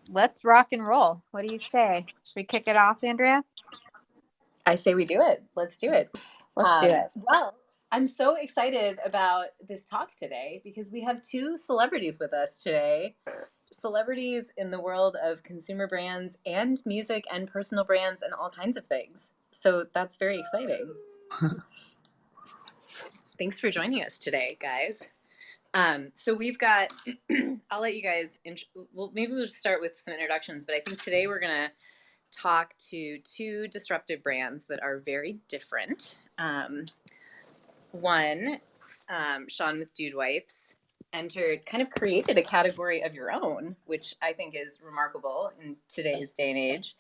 let's rock and roll. What do you say? Should we kick it off, Andrea? I say we do it. Let's do it. Let's do it. Well, I'm so excited about this talk today because we have two celebrities with us today. Celebrities in the world of consumer brands and music and personal brands and all kinds of things. So that's very exciting. Thanks for joining us today, guys. So we've got, I'll let you guys, well, maybe we'll just start with some introductions, but I think today we're going to talk to two disruptive brands that are very different. One, Sean with Dude Wipes, kind of created a category of your own, which I think is remarkable in today's day and age.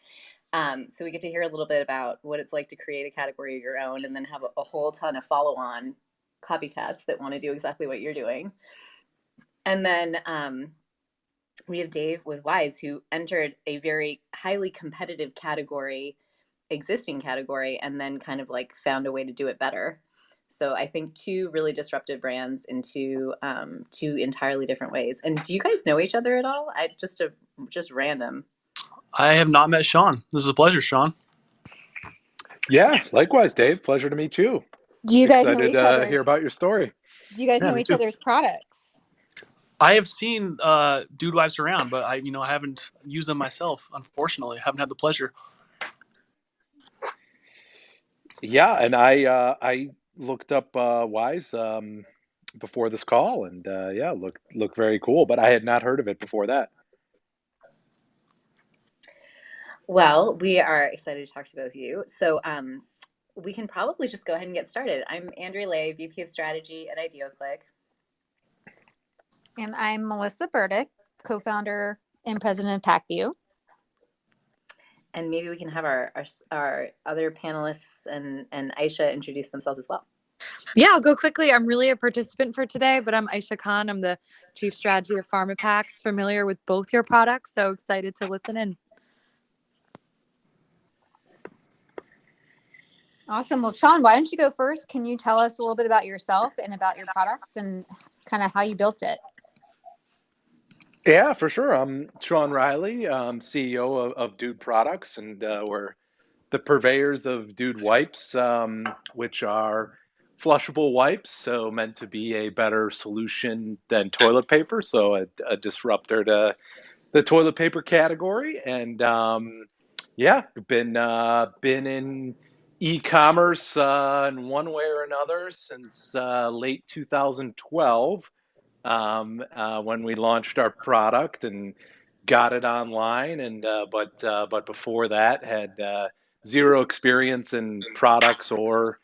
So we get to hear a little bit about what it's like to create a category of your own and then have a whole ton of follow-on copycats that want to do exactly what you're doing. And then we have Dave with Wise, who entered a very highly competitive existing category, and then kind of like found a way to do it better. So I think two really disruptive brands in two entirely different ways. And do you guys know each other at all? Just random. I have not met Sean. This is a pleasure, Sean. Yeah, likewise, Dave. Pleasure to meet you. Do you guys know Excited each other? to hear about your story. Do you guys know me each too. other's products? I have seen Dude Wipes around, but I haven't used them myself. Unfortunately, I haven't had the pleasure. Yeah, and I looked up Wise before this call, and yeah, looked very cool. But I had not heard of it before that. Well, we are excited to talk to both of you. So we can probably just go ahead and get started. I'm Andrea Lay, VP of Strategy at IdeoClick. And I'm Melissa Burdick, co-founder and president of PackView. And maybe we can have our other panelists and Aisha introduce themselves as well. Yeah, I'll go quickly. I'm really a participant for today, but I'm Aisha Khan. I'm the Chief Strategy of PharmaPacks, familiar with both your products, so excited to listen in. Awesome. Well, Sean, why don't you go first? Can you tell us a little bit about yourself and about your products and kind of how you built it? Yeah, for sure. I'm Sean Riley, CEO of Dude Products, and we're the purveyors of Dude Wipes, which are flushable wipes, so meant to be a better solution than toilet paper, so a disruptor to the toilet paper category. And yeah, been in e-commerce in one way or another since late 2012, when we launched our product and got it online. And but before that, had zero experience in products or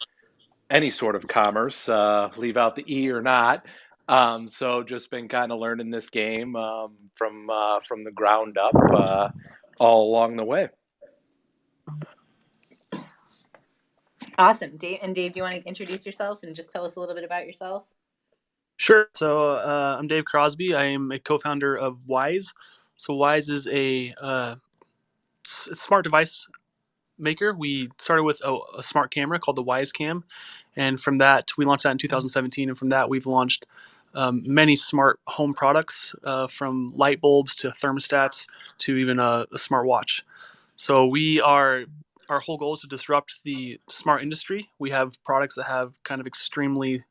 any sort of commerce. Leave out the E or not. So just been kind of learning this game from the ground up all along the way. Awesome. Dave, do you want to introduce yourself and just tell us a little bit about yourself? Sure. So I'm Dave Crosby. I am a co-founder of Wise. So Wise is a smart device maker. We started with a smart camera called the Wise Cam, and from that we launched that in 2017. And from that we've launched many smart home products, from light bulbs to thermostats to even a smartwatch. So our whole goal is to disrupt the smart industry. We have products that have kind of extremely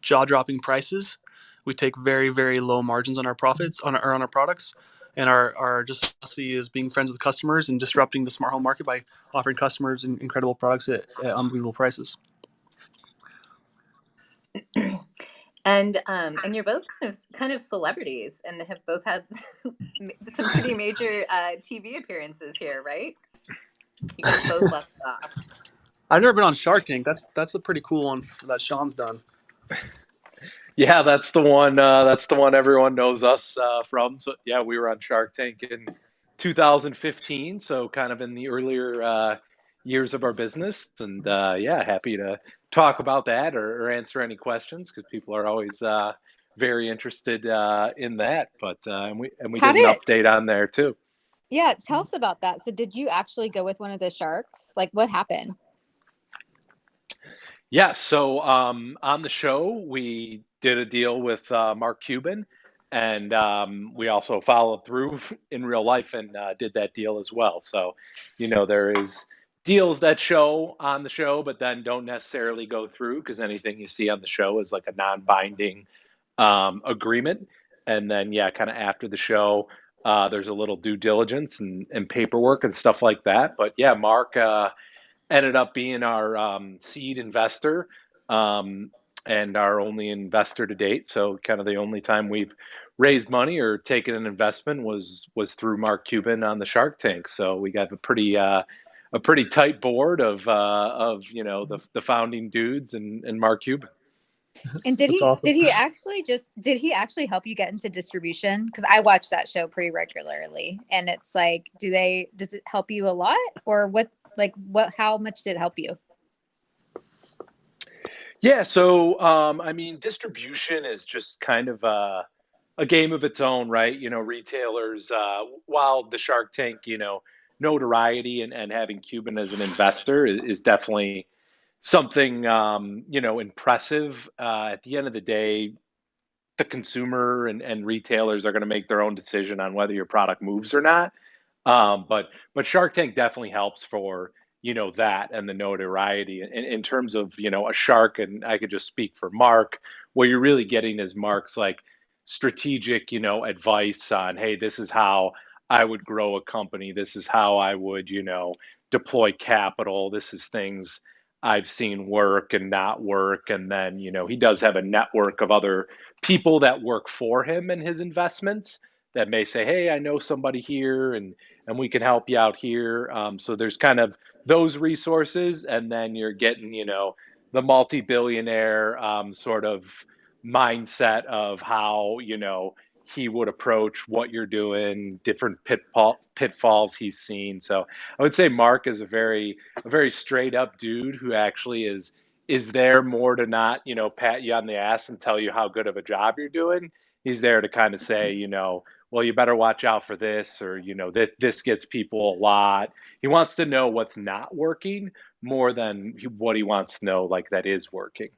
jaw-dropping prices. We take very, very low margins on our profits on our products, and our just philosophy is being friends with customers and disrupting the smart home market by offering customers incredible products at unbelievable prices. And you're both kind of celebrities and have both had some pretty major TV appearances here, right? You guys both left off. I've never been on Shark Tank. That's a pretty cool one that Sean's done. Yeah, that's the one. That's the one everyone knows us from. So yeah, we were on Shark Tank in 2015. So kind of in the earlier years of our business, and yeah, happy to talk about that or answer any questions because people are always very interested in that. But and we did an update on there too. Yeah, tell us about that. So did you actually go with one of the sharks? Like what happened? Yeah, so on the show, we did a deal with Mark Cuban, and we also followed through in real life and did that deal as well. So, there is deals that show on the show, but then don't necessarily go through because anything you see on the show is like a non-binding agreement. And then, yeah, kind of after the show, there's a little due diligence and paperwork and stuff like that. But yeah, Mark ended up being our seed investor and our only investor to date. So kind of the only time we've raised money or taken an investment was through Mark Cuban on the Shark Tank. So we got a pretty tight board of the founding dudes and Mark Cuban. And did That's he awesome. did he actually help you get into distribution? Because I watch that show pretty regularly, and it's like, does it help you a lot, or how much did it help you? Yeah, so I mean, distribution is just kind of a game of its own, right? Retailers, while the Shark Tank, notoriety and having Cuban as an investor is definitely something, impressive. At the end of the day, the consumer and retailers are going to make their own decision on whether your product moves or not. But Shark Tank definitely helps for that and the notoriety in terms of a shark. And I could just speak for Mark. What you're really getting is Mark's like strategic advice on, hey, this is how I would grow a company. This is how I would deploy capital. This is things I've seen work and not work. And then he does have a network of other people that work for him and his investments that may say, hey, I know somebody here and we can help you out here. So there's kind of those resources, and then you're getting, the multi-billionaire sort of mindset of how, he would approach what you're doing, different pitfalls he's seen. So I would say Mark is a very straight up dude who actually is there more to not, pat you on the ass and tell you how good of a job you're doing. He's there to kind of say, well, you better watch out for this, or, that this gets people a lot. He wants to know what's not working more than what he wants to know, like, that is working.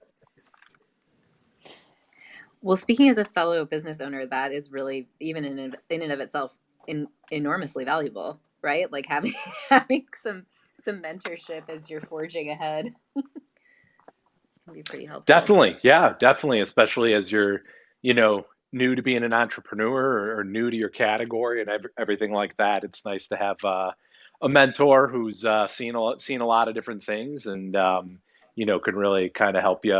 Well, speaking as a fellow business owner, that is really, even in and of itself, enormously valuable, right? Like having some mentorship as you're forging ahead can be pretty helpful. Definitely, yeah, definitely, especially as you're, new to being an entrepreneur or new to your category and everything like that. It's nice to have a mentor who's seen a lot of different things and can really kind of help you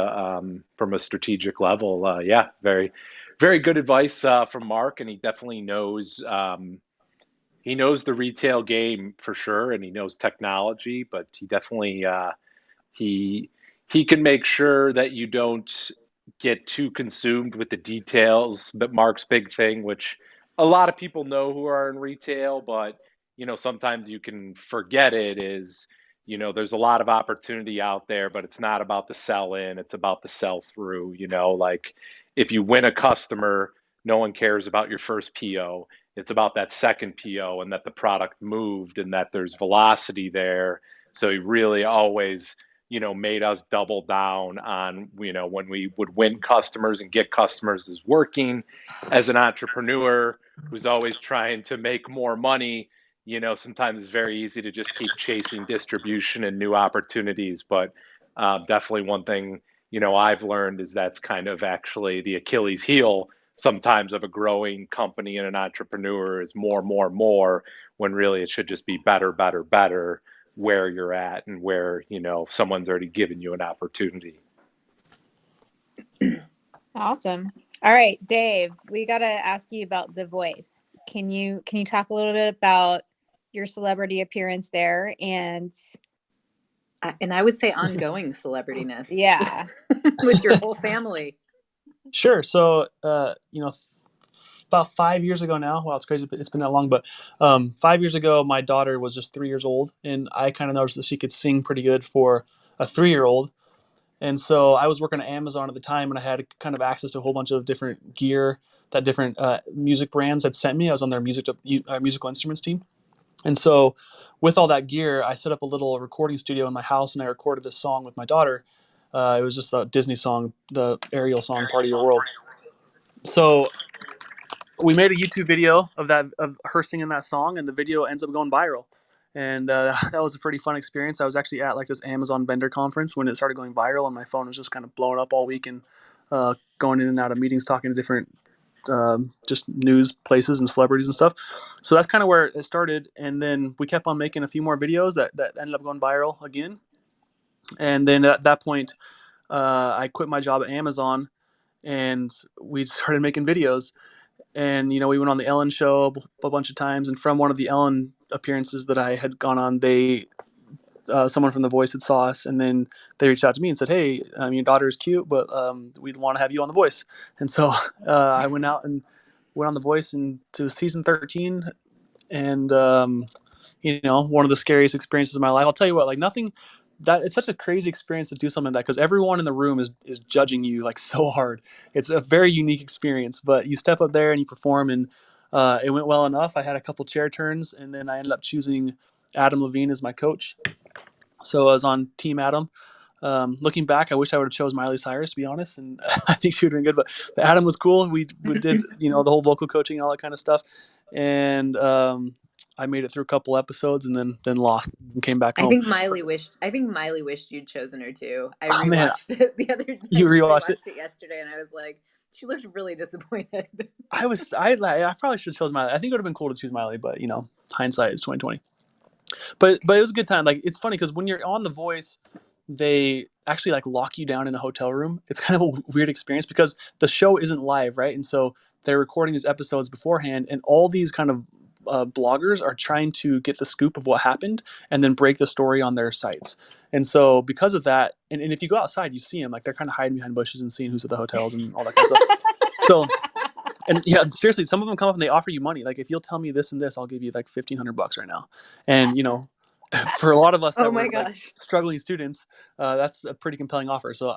from a strategic level. Yeah, very, very good advice from Mark, and he definitely knows the retail game for sure, and he knows technology, but he definitely he can make sure that you don't get too consumed with the details. But Mark's big thing, which a lot of people know who are in retail, but sometimes you can forget it, is there's a lot of opportunity out there, but it's not about the sell in, it's about the sell through. Like, if you win a customer, no one cares about your first PO. It's about that second PO and that the product moved and that there's velocity there. So he really always made us double down on, when we would win customers and get customers, is working as an entrepreneur who's always trying to make more money. Sometimes it's very easy to just keep chasing distribution and new opportunities. But definitely one thing, I've learned is that's kind of actually the Achilles heel sometimes of a growing company and an entrepreneur, is more, when really it should just be better where you're at and where, someone's already given you an opportunity. Awesome. All right, Dave, we got to ask you about The Voice. Can you talk a little bit about your celebrity appearance there and I would say ongoing celebrityness? Yeah. With your whole family. Sure. So, about 5 years ago now, wow, it's crazy, but it's been that long, but 5 years ago, my daughter was just 3 years old, and I kind of noticed that she could sing pretty good for a 3-year-old. And so I was working at Amazon at the time, and I had kind of access to a whole bunch of different gear that different music brands had sent me. I was on their musical instruments team. And so with all that gear, I set up a little recording studio in my house, and I recorded this song with my daughter. It was just a Disney song, the Ariel song, Part of Your World. So we made a YouTube video of her singing that song, and the video ends up going viral. And that was a pretty fun experience. I was actually at like this Amazon vendor conference when it started going viral, and my phone was just kind of blowing up all week and going in and out of meetings, talking to different just news places and celebrities and stuff. So that's kind of where it started. And then we kept on making a few more videos that ended up going viral again. And then at that point, I quit my job at Amazon and we started making videos. And, you know, we went on the Ellen show a bunch of times. And from one of the Ellen appearances that I had gone on, someone from The Voice had saw us, and then they reached out to me and said, "Hey, your daughter is cute, but we'd want to have you on The Voice." And so I went out and went on The Voice into season 13, and you know, one of the scariest experiences of my life. I'll tell you what, like nothing. That it's such a crazy experience to do something like that because everyone in the room is judging you like so hard. It's a very unique experience, but you step up there and you perform, and it went well enough. I had a couple chair turns, and then I ended up choosing Adam Levine as my coach. So I was on Team Adam. Looking back, I wish I would have chose Miley Cyrus, to be honest, and I think she would have been good. But Adam was cool. We did, you know, the whole vocal coaching and all that kind of stuff, and I made it through a couple episodes and then lost and came back home. I think Miley wished you'd chosen her too. I rewatched it the other day. You rewatched it yesterday, and I was like, she looked really disappointed. I probably should have chosen Miley. I think it would have been cool to choose Miley, but you know, hindsight is 2020. But it was a good time. Like it's funny because when you're on The Voice, they actually like lock you down in a hotel room. It's kind of a weird experience because the show isn't live, right? And so they're recording these episodes beforehand, and all these kind of bloggers are trying to get the scoop of what happened and then break the story on their sites. And so because of that, and if you go outside, you see them like they're kind of hiding behind bushes and seeing who's at the hotels and all that kind of stuff. So, and yeah, seriously, some of them come up and they offer you money. Like if you'll tell me this and this, I'll give you like $1,500 right now. And you know, for a lot of us that were like struggling students, that's a pretty compelling offer. So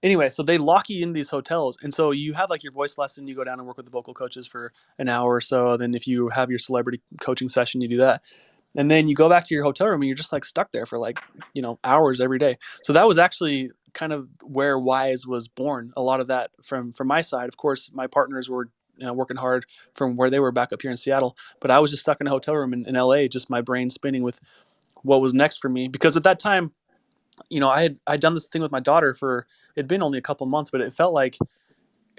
anyway, so they lock you in these hotels, and so you have like your voice lesson, you go down and work with the vocal coaches for an hour or so. Then if you have your celebrity coaching session, you do that, and then you go back to your hotel room and you're just like stuck there for like, you know, hours every day. So that was actually kind of where Wise was born. A lot of that from my side. Of course, my partners were, you know, working hard from where they were back up here in Seattle, but I was just stuck in a hotel room in LA, just my brain spinning with what was next for me. Because at that time, you know, I'd done this thing with my daughter it'd been only a couple months, but it felt like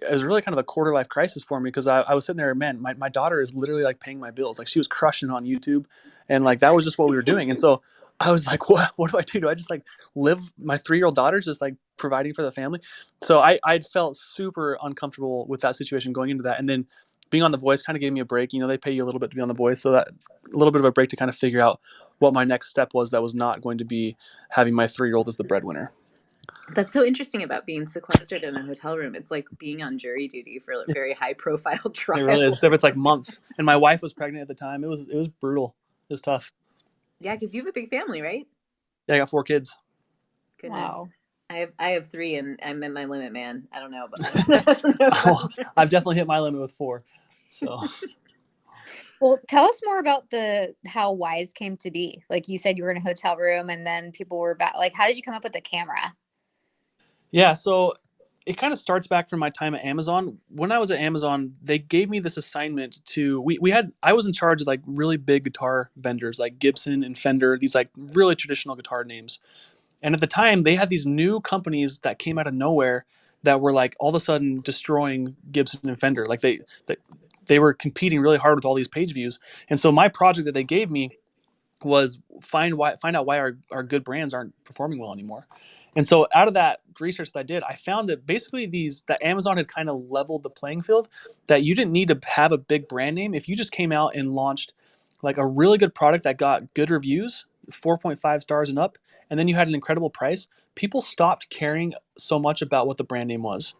it was really kind of a quarter life crisis for me because I was sitting there, man, my daughter is literally like paying my bills. Like she was crushing on YouTube, and like that was just what we were doing. And so I was like, what do I do? Do I just like live my 3-year-old daughter's just like providing for the family? So I'd felt super uncomfortable with that situation going into that. And then being on The Voice kind of gave me a break. You know, they pay you a little bit to be on The Voice. So that's a little bit of a break to kind of figure out what my next step was that was not going to be having my 3-year-old as the breadwinner. That's so interesting about being sequestered in a hotel room. It's like being on jury duty for a very high profile trial. It really is. Except it's like months. And my wife was pregnant at the time. It was brutal. It was tough. Yeah, because you have a big family, right? Yeah, I got 4 kids. Goodness. Wow. I have 3 and I'm at my limit, man. I don't know about I've definitely hit my limit with 4. So well, tell us more about how Wise came to be. Like you said, you were in a hotel room and then people were back. Like, how did you come up with the camera? Yeah, so it kind of starts back from my time at Amazon. When I was at Amazon, they gave me this assignment to I was in charge of like really big guitar vendors like Gibson and Fender, these like really traditional guitar names. And at the time, they had these new companies that came out of nowhere that were like all of a sudden destroying Gibson and Fender. Like they were competing really hard with all these page views. And so my project that they gave me was find out why our good brands aren't performing well anymore. And so out of that research that I did, I found that basically that Amazon had kind of leveled the playing field, that you didn't need to have a big brand name. If you just came out and launched like a really good product that got good reviews, 4.5 stars and up, and then you had an incredible price, people stopped caring so much about what the brand name was.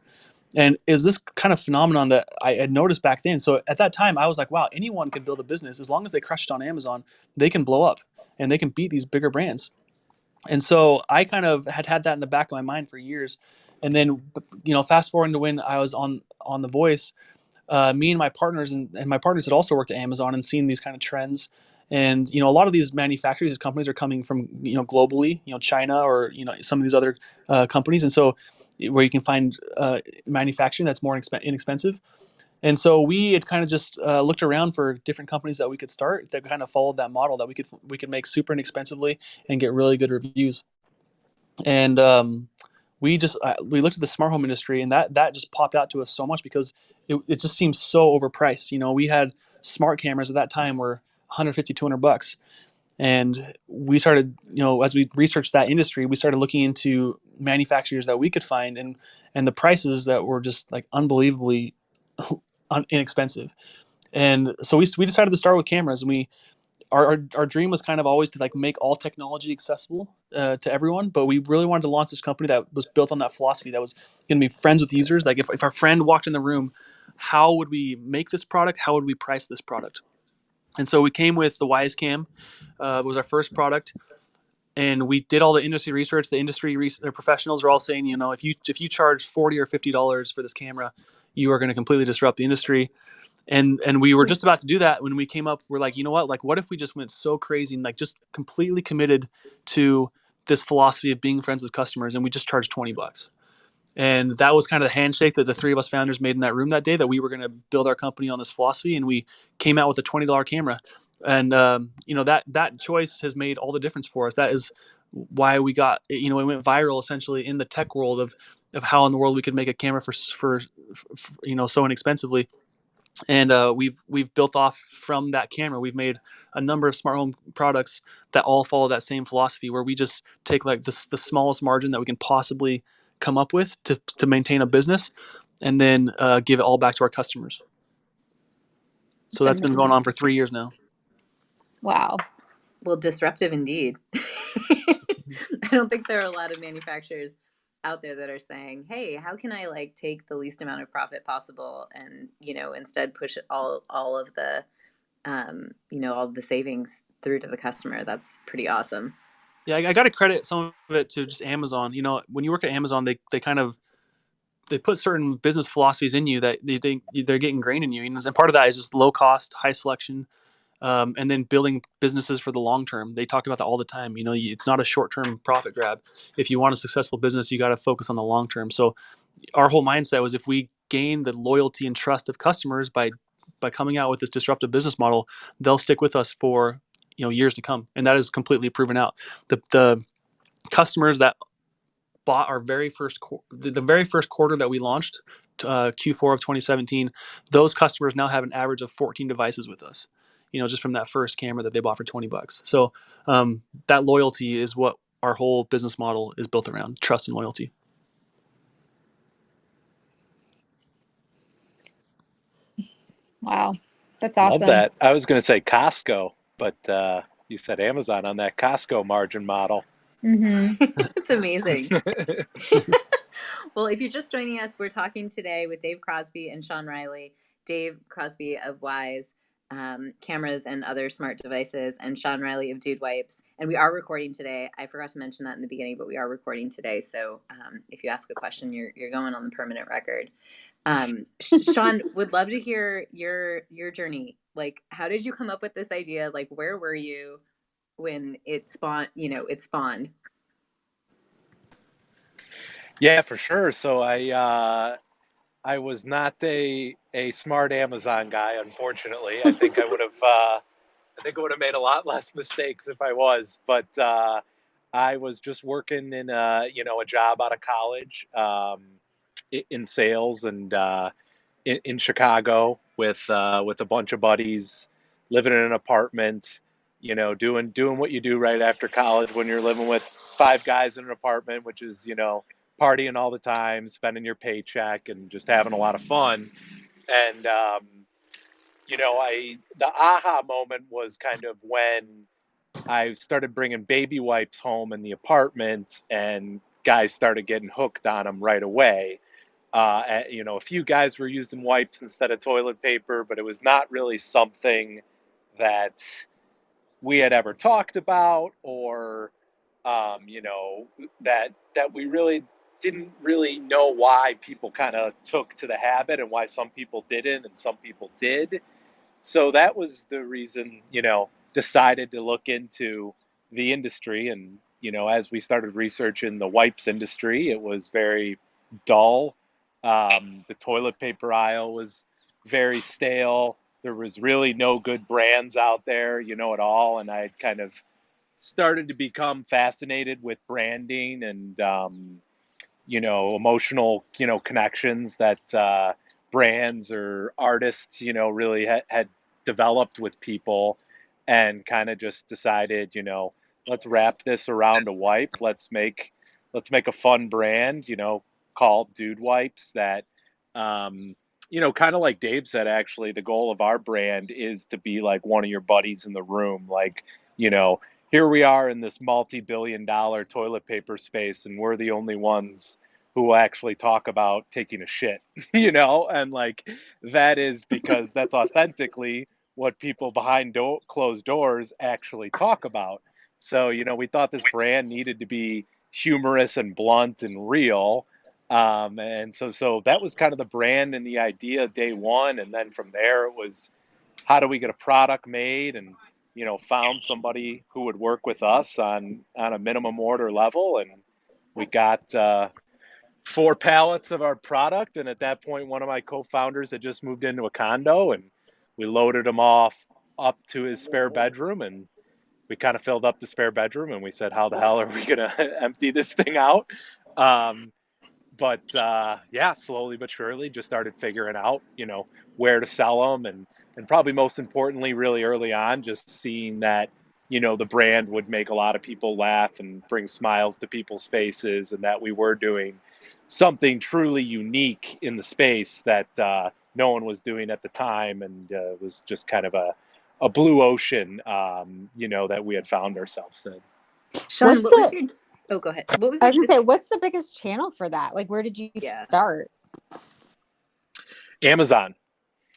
And is this kind of phenomenon that I had noticed back then. So at that time, I was like, wow, anyone can build a business. As long as they crush it on Amazon, they can blow up and they can beat these bigger brands. And so I kind of had that in the back of my mind for years. And then, you know, fast forwarding to when I was on The Voice, me and my partners and my partners had also worked at Amazon and seen these kind of trends. And, you know, a lot of these manufacturers, these companies are coming from, you know, globally, you know, China or, you know, some of these other companies. And so where you can find manufacturing that's more inexpensive. And so we had kind of just looked around for different companies that we could start that kind of followed that model, that we could make super inexpensively and get really good reviews. And we looked at the smart home industry, and that just popped out to us so much because it just seems so overpriced. We had smart cameras at that time were 150, $200. And we started, as we researched that industry, we started looking into manufacturers that we could find, and the prices that were just like unbelievably inexpensive. And so we decided to start with cameras, and our dream was kind of always to like make all technology accessible to everyone, but we really wanted to launch this company that was built on that philosophy, that was going to be friends with users. Like if our friend walked in the room, how would we make this product? How would we price this product? And so we came with the Wyze Cam. Was our first product, and we did all the industry research. The professionals are all saying, if you charge $40 or $50 for this camera, you are going to completely disrupt the industry. And we were just about to do that when we came up. We're like, you know what? Like, what if we just went so crazy and like just completely committed to this philosophy of being friends with customers, and we just charged $20. And that was kind of the handshake that the three of us founders made in that room that day, that we were going to build our company on this philosophy. And we came out with a $20 camera. And, that choice has made all the difference for us. That is why we got, it went viral essentially in the tech world of how in the world we could make a camera for so inexpensively. And we've built off from that camera. We've made a number of smart home products that all follow that same philosophy, where we just take like the smallest margin that we can possibly come up with to maintain a business, and then give it all back to our customers. So that's been going on for 3 years now. Wow. Well, disruptive indeed. I don't think there are a lot of manufacturers out there that are saying, hey, how can I like take the least amount of profit possible and, instead push all of the, all of the savings through to the customer. That's pretty awesome. Yeah, I got to credit some of it to just Amazon. When you work at Amazon, they put certain business philosophies in you that they're getting ingrained in you. And part of that is just low cost, high selection, and then building businesses for the long term. They talk about that all the time. It's not a short term profit grab. If you want a successful business, you got to focus on the long term. So our whole mindset was, if we gain the loyalty and trust of customers by coming out with this disruptive business model, they'll stick with us for years to come. And that is completely proven out. The customers that bought our very first the very first quarter that we launched, Q4 of 2017, those customers now have an average of 14 devices with us, just from that first camera that they bought for $20. So that loyalty is what our whole business model is built around: trust and loyalty. Wow, that's awesome. Love that. I was going to say Costco, but you said Amazon on that Costco margin model. Mm-hmm. It's amazing. Well, if you're just joining us, we're talking today with Dave Crosby and Sean Riley. Dave Crosby of Wyze Cameras and Other Smart Devices, and Sean Riley of Dude Wipes. And we are recording today. I forgot to mention that in the beginning, but we are recording today. So if you ask a question, you're going on the permanent record. Sean, would love to hear your journey. Like, how did you come up with this idea? Like, where were you when it spawned? It spawned. Yeah, for sure. So I was not a smart Amazon guy, unfortunately. I think I would have made a lot less mistakes if I was. But I was just working in a job out of college, in sales, and in Chicago with a bunch of buddies, living in an apartment, doing what you do right after college when you're living with five guys in an apartment, which is, partying all the time, spending your paycheck, and just having a lot of fun. And, the aha moment was kind of when I started bringing baby wipes home in the apartment, and guys started getting hooked on them right away. A few guys were using wipes instead of toilet paper, but it was not really something that we had ever talked about, or that we really didn't really know why people kind of took to the habit, and why some people didn't and some people did. So that was the reason, decided to look into the industry. And, as we started researching the wipes industry, it was very dull. The toilet paper aisle was very stale. There was really no good brands out there, at all. And I had kind of started to become fascinated with branding and, emotional, connections that brands or artists, really had developed with people, and kind of just decided, let's wrap this around a wipe. Let's make a fun brand, called Dude Wipes that, kind of like Dave said, actually, the goal of our brand is to be like one of your buddies in the room. Like, you know, here we are in this multi-billion-dollar toilet paper space, and we're the only ones who will actually talk about taking a shit, and like that is because that's authentically what people behind closed doors actually talk about. So, we thought this brand needed to be humorous and blunt and real. And so that was kind of the brand and the idea day one. And then from there, it was how do we get a product made, and, found somebody who would work with us on a minimum order level. And we got 4 pallets of our product. And at that point, one of my co-founders had just moved into a condo, and we loaded them off up to his spare bedroom, and we kind of filled up the spare bedroom, and we said, how the hell are we going to empty this thing out? Um, but yeah, slowly but surely just started figuring out, where to sell them. And probably most importantly, really early on, just seeing that, the brand would make a lot of people laugh and bring smiles to people's faces, and that we were doing something truly unique in the space that no one was doing at the time. And it was just kind of a blue ocean, that we had found ourselves in. Sean, What's what was the? your? Oh, go ahead. What was I your? was gonna say, what's the biggest channel for that? Like, where did you Yeah. start? Amazon.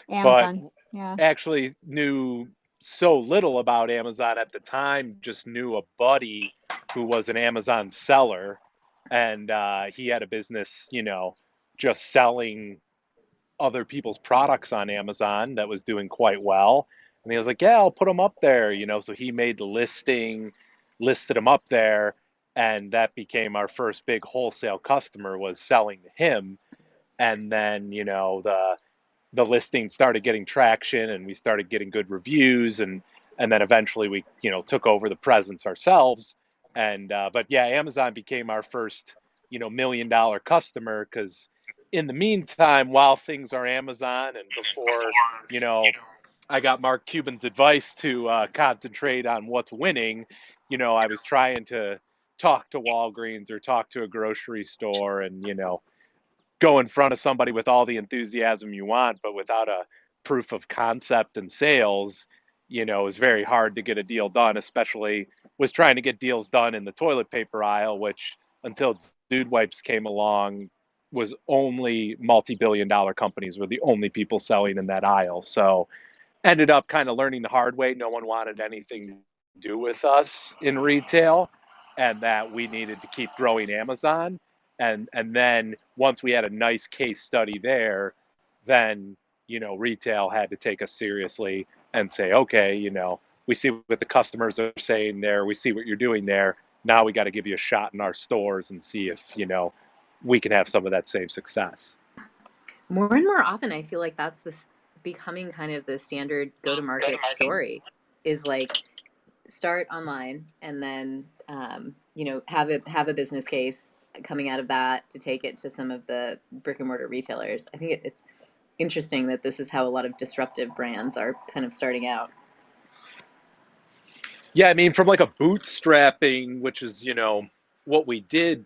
But Amazon. Yeah. actually knew so little about Amazon at the time, just knew a buddy who was an Amazon seller, and he had a business, just selling other people's products on Amazon that was doing quite well. And he was like, yeah, I'll put them up there, so he made the listing, listed them up there, and that became our first big wholesale customer, was selling to him. And then, the listing started getting traction, and we started getting good reviews, and then eventually we, took over the presence ourselves. And but yeah, Amazon became our first, $1 million customer, because in the meantime, while things are Amazon, and before, you know I got Mark Cuban's advice to concentrate on what's winning, I was trying to talk to Walgreens or talk to a grocery store, and, go in front of somebody with all the enthusiasm you want, but without a proof of concept and sales, it was very hard to get a deal done, especially was trying to get deals done in the toilet paper aisle, which until Dude Wipes came along was only multi-billion dollar companies were the only people selling in that aisle. So ended up kind of learning the hard way. No one wanted anything to do with us in retail, and that we needed to keep growing Amazon. And then once we had a nice case study there, then, retail had to take us seriously and say, okay, we see what the customers are saying there. We see what you're doing there. Now we got to give you a shot in our stores and see if, we can have some of that same success. More and more often, I feel like that's this becoming kind of the standard go-to-market story, is like start online, and then have a business case coming out of that to take it to some of the brick and mortar retailers. I think it's interesting that this is how a lot of disruptive brands are kind of starting out. Yeah, I mean, from like a bootstrapping, which is, what we did,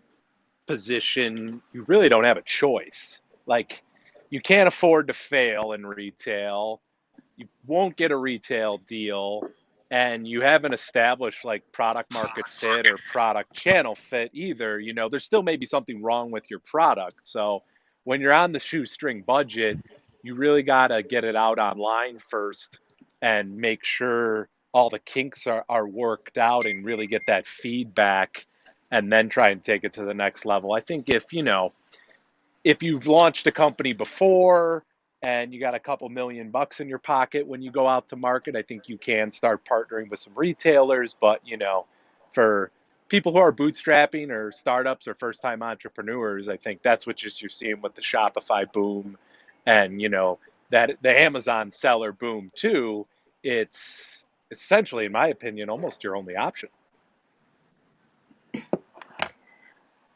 position, you really don't have a choice. Like, you can't afford to fail in retail. You won't get a retail deal, and you haven't established like product market fit or product channel fit either. There still may be something wrong with your product. So when you're on the shoestring budget, you really got to get it out online first, and make sure all the kinks are worked out, and really get that feedback, and then try and take it to the next level. I think if you've launched a company before and you got a couple $1 million in your pocket when you go out to market, I think you can start partnering with some retailers. But, for people who are bootstrapping or startups or first time entrepreneurs, I think that's what you're seeing with the Shopify boom, and, that the Amazon seller boom too, it's essentially, in my opinion, almost your only option.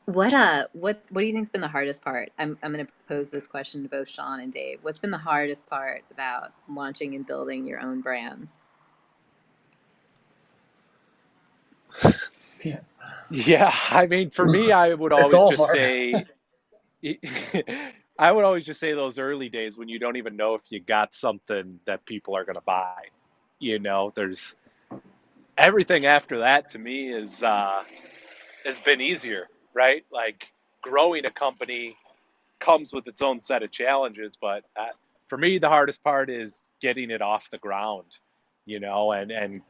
What do you think's been the hardest part? I'm going to pose this question to both Sean and Dave. What's been the hardest part about launching and building your own brands? Yeah, I mean, for me, I would It's always all just hard. say, I would always just say those early days when you don't even know if you got something that people are going to buy. There's everything after that to me has been easier, right? Like growing a company comes with its own set of challenges, but for me, the hardest part is getting it off the ground, and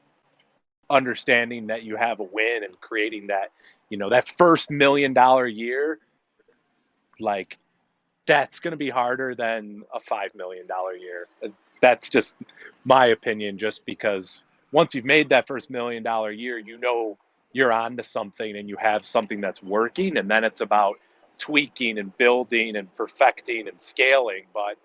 understanding that you have a win and creating that, that first $1 million year, like that's going to be harder than a $5 million year. That's just my opinion, just because once you've made that first $1 million year, you're on to something and you have something that's working. And then it's about tweaking and building and perfecting and scaling. But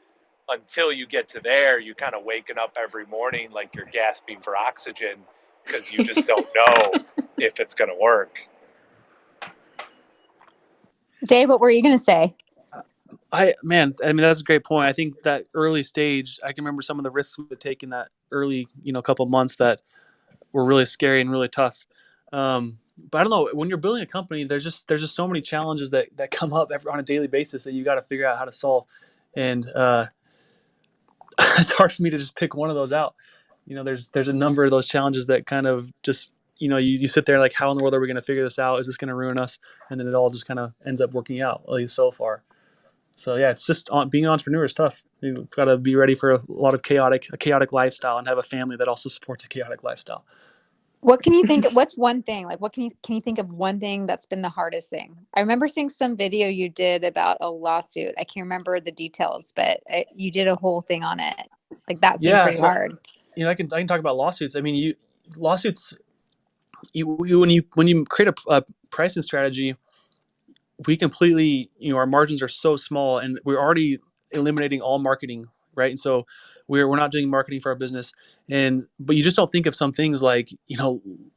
until you get to there, you kind of waking up every morning like you're gasping for oxygen because you just don't know if it's going to work. Dave, what were you going to say? I mean, that's a great point. I think that early stage, I can remember some of the risks we would take in that early, couple of months that were really scary and really tough. But I don't know, when you're building a company, there's just so many challenges that come up on a daily basis that you got to figure out how to solve. And it's hard for me to just pick one of those out. There's a number of those challenges that kind of just, you sit there like, how in the world are we going to figure this out? Is this going to ruin us? And then it all just kind of ends up working out, at least so far. So yeah, it's just being an entrepreneur is tough. You've got to be ready for a lot of chaotic lifestyle and have a family that also supports a chaotic lifestyle. What can you think? What's one thing? Like, can you think of one thing that's been the hardest thing? I remember seeing some video you did about a lawsuit. I can't remember the details, but you did a whole thing on it. Like that seemed pretty hard. I can talk about lawsuits. I mean, lawsuits. When you create a pricing strategy, we completely, our margins are so small and we're already eliminating all marketing, right? And so we're not doing marketing for our business. But you just don't think of some things like,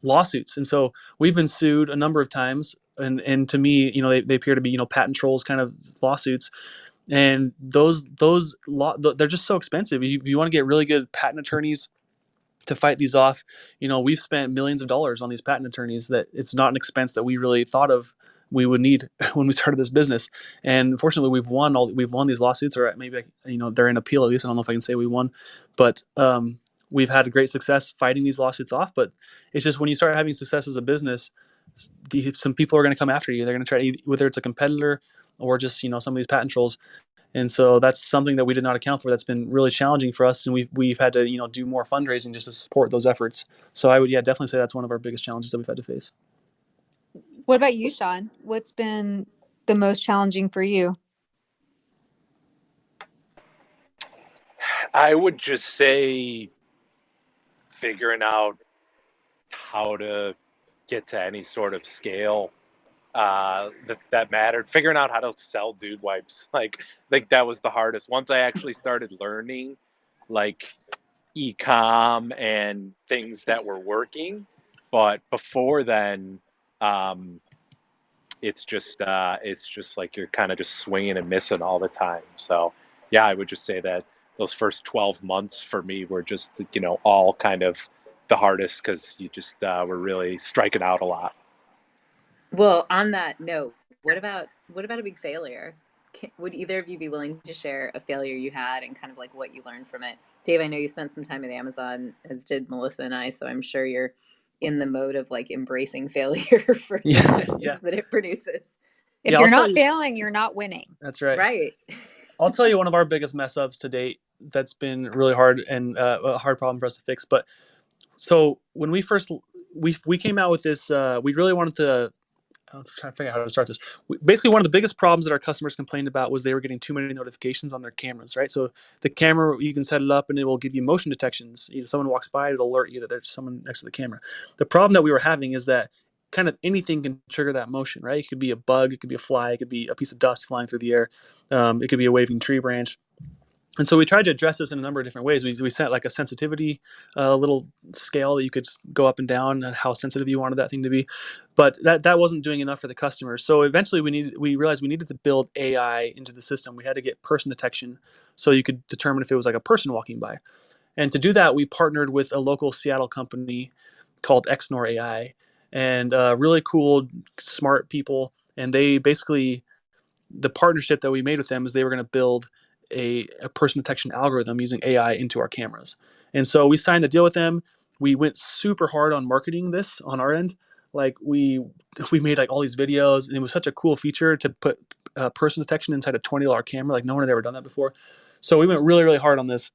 lawsuits. And so we've been sued a number of times. And to me, they appear to be, patent trolls kind of lawsuits. And they're just so expensive. If you want to get really good patent attorneys to fight these off, we've spent millions of dollars on these patent attorneys that it's not an expense that we really thought of we would need when we started this business. And unfortunately, we've won these lawsuits, or maybe they're in appeal. At least I don't know if I can say we won, but we've had great success fighting these lawsuits off. But it's just when you start having success as a business, some people are going to come after you. They're going to try, whether it's a competitor or just some of these patent trolls. And so that's something that we did not account for. That's been really challenging for us, and we've had to do more fundraising just to support those efforts. So I would definitely say that's one of our biggest challenges that we've had to face. What about you, Sean? What's been the most challenging for you? I would just say figuring out how to get to any sort of scale that mattered. Figuring out how to sell dude wipes, like that was the hardest. Once I actually started learning like e-com and things that were working, but before then, it's just like you're kind of just swinging and missing all the time. So yeah, I would just say that those first 12 months for me were just all kind of the hardest because you just were really striking out a lot. Well, on that note, what about a big failure? Would either of you be willing to share a failure you had and kind of like what you learned from it? Dave, I know you spent some time at Amazon, as did Melissa and I, so I'm sure you're in the mode of like embracing failure for the that it produces. If you're not failing, you're not winning. That's right. Right. I'll tell you one of our biggest mess ups to date that's been really hard and a hard problem for us to fix. But so when we came out with this, we really wanted to. I'm trying to figure out how to start this. Basically, one of the biggest problems that our customers complained about was they were getting too many notifications on their cameras, right? So the camera, you can set it up and it will give you motion detections. Someone walks by, it'll alert you that there's someone next to the camera. The problem that we were having is that kind of anything can trigger that motion, right? It could be a bug, it could be a fly, it could be a piece of dust flying through the air, it could be a waving tree branch. And so we tried to address this in a number of different ways. We set like a sensitivity little scale that you could go up and down and how sensitive you wanted that thing to be, but that wasn't doing enough for the customers. So eventually we realized we needed to build AI into the system. We had to get person detection so you could determine if it was like a person walking by. And to do that, we partnered with a local Seattle company called Exnor AI, and really cool, smart people. And they basically, the partnership that we made with them is they were going to build a person detection algorithm using AI into our cameras. And so we signed the deal with them. We went super hard on marketing this on our end. Like we made like all these videos, and it was such a cool feature to put person detection inside a $20 camera. Like no one had ever done that before. So we went really, really hard on this,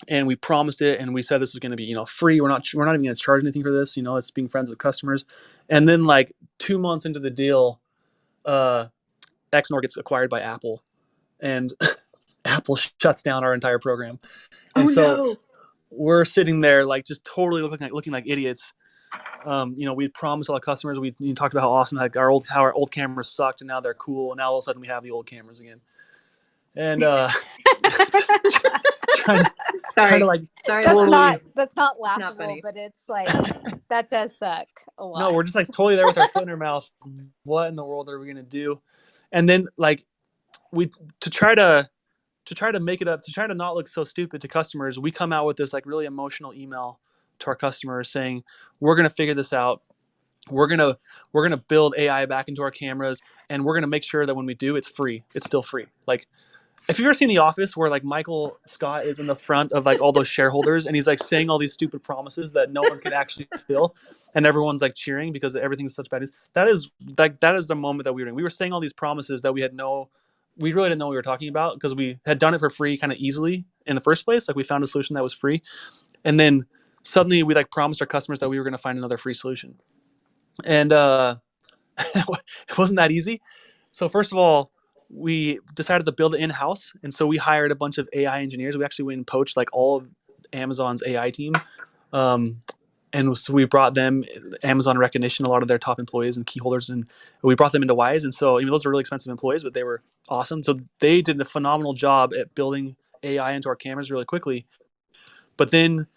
and we promised it, and we said this was going to be, you know, free. We're not even going to charge anything for this. You know, it's being friends with customers. And then like 2 months into the deal, Exnor gets acquired by Apple, and Apple shuts down our entire program. And so we're sitting there like just totally looking like idiots. You know, we promised all the customers. We talked about how awesome like how our old cameras sucked, and now they're cool. And now all of a sudden we have the old cameras again. And trying to like Sorry, totally. That's not not laughable, funny. but it's like that does suck a lot. No, we're just like totally there with our foot in our mouth. What in the world are we gonna do? And then like to try to make it up, to try to not look so stupid to customers, we come out with this like really emotional email to our customers saying, we're gonna figure this out. We're gonna build AI back into our cameras, and we're gonna make sure that when we do, it's free. It's still free. Like, if you've ever seen The Office, where like Michael Scott is in the front of like all those shareholders, and he's like saying all these stupid promises that no one can actually fulfill, and everyone's like cheering because everything's such bad news. That is the moment that we were doing. We were saying all these promises that we really didn't know what we were talking about, because we had done it for free kind of easily in the first place. Like we found a solution that was free, and then suddenly we like promised our customers that we were going to find another free solution, and it wasn't that easy. So first of all, we decided to build it in-house, and so we hired a bunch of AI engineers. We actually went and poached like all of Amazon's AI team, and so we brought them Amazon recognition, a lot of their top employees and key holders, and we brought them into Wise. And so, I mean, those are really expensive employees, but they were awesome. So they did a phenomenal job at building AI into our cameras really quickly. But then